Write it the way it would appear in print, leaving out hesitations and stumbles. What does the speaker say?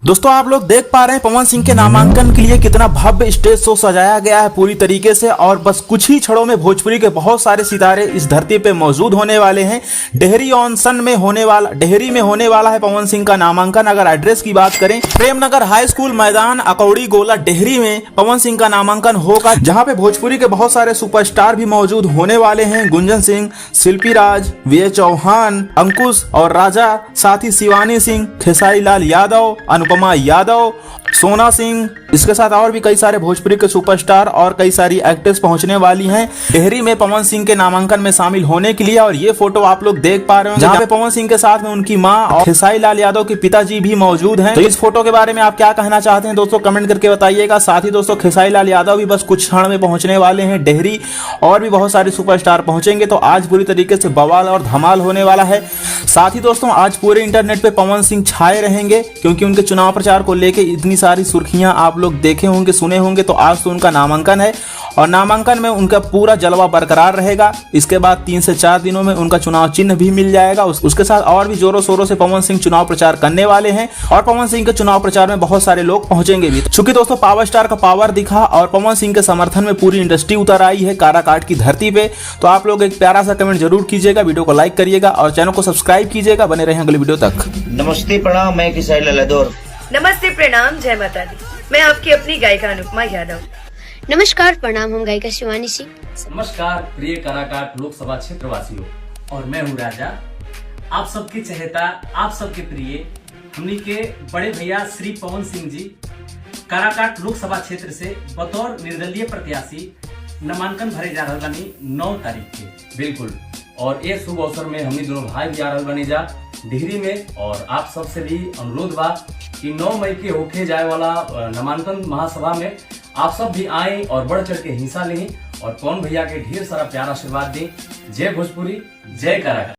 दोस्तों आप लोग देख पा रहे हैं पवन सिंह के नामांकन के लिए कितना भव्य स्टेज शो सजाया गया है पूरी तरीके से। और बस कुछ ही क्षणों में भोजपुरी के बहुत सारे सितारे इस धरती पे मौजूद होने वाले हैं। डेहरी में होने वाला है पवन सिंह का नामांकन। अगर एड्रेस की बात करें, प्रेमनगर हाई स्कूल मैदान अकौड़ी गोला डेहरी में पवन सिंह का नामांकन होगा, जहां पे भोजपुरी के बहुत सारे सुपरस्टार भी मौजूद होने वाले हैं। गुंजन सिंह, शिल्पी राज, वीए चौहान, अंकुश और राजा, साथ ही शिवानी सिंह, खेसारी लाल यादव, अनुपमा यादव, सोना सिंह, इसके साथ और भी कई सारे भोजपुरी के सुपरस्टार और कई सारी एक्ट्रेस पहुंचने वाली हैं डेहरी में पवन सिंह के नामांकन में शामिल होने के लिए। और ये फोटो आप लोग देख पा रहे हो जहां पे पवन सिंह के साथ में उनकी मां और खेसारी लाल यादव के पिताजी भी मौजूद हैं। तो इस फोटो के बारे में आप क्या कहना चाहते हैं दोस्तों, कमेंट करके बताइएगा। साथ ही दोस्तों खेसारी लाल यादव भी बस कुछ क्षण में पहुंचने वाले हैं डेहरी, और भी बहुत सारे सुपरस्टार पहुंचेंगे। तो आज पूरी तरीके से बवाल और धमाल होने वाला है। साथ ही दोस्तों आज पूरे इंटरनेट पे पवन सिंह छाए रहेंगे, क्योंकि उनके चुनाव प्रचार को लेके इतनी सारी सुर्खियां आप लोग देखे होंगे, सुने होंगे। तो आज तो उनका नामांकन है और नामांकन में उनका पूरा जलवा बरकरार रहेगा। इसके बाद 3 से 4 दिनों में उनका चुनाव चिन्ह भी मिल जाएगा। उसके साथ और भी जोरों शोरों से पवन सिंह चुनाव प्रचार करने वाले हैं, और पवन सिंह के चुनाव प्रचार में बहुत सारे लोग पहुंचेंगे भी। चूंकि दोस्तों पावर स्टार का पावर दिखा और पवन सिंह के समर्थन में पूरी इंडस्ट्री उतर आई है काराकाट की धरती पे। तो आप लोग एक प्यारा सा कमेंट जरूर कीजिएगा, वीडियो को लाइक करिएगा और चैनल को सब्सक्राइब कीजिएगा। बने रहे अगले वीडियो तक। नमस्ते प्रणाम, मैं खेसारी लाल यादव। नमस्ते प्रणाम, जय माता दी। मैं आपकी अपनी गायिका अनुपमा यादव। नमस्कार प्रणाम, हम गायिका शिवानी सिंह। नमस्कार प्रिय काराकाट लोकसभा क्षेत्र वासियों, और मैं हूँ राजा, आप सबके चहेता, आप सबके प्रिय, हमनी के बड़े भैया श्री पवन सिंह जी काराकाट लोकसभा क्षेत्र से बतौर निर्दलीय प्रत्याशी नामांकन भरे जा रहे बानी 9 तारीख के। बिल्कुल, और ये शुभ अवसर में हमनी दोनों भाई भी आ रहे बानी जा डिहरी में। और आप सबसे भी अनुरोध बा कि 9 मई के होके जाए वाला नामांकन महासभा में आप सब भी आए और बढ़ चढ़ के हिस्सा लें और पवन भैया के ढेर सारा प्यार आशीर्वाद दें। जय भोजपुरी, जय काराकाट।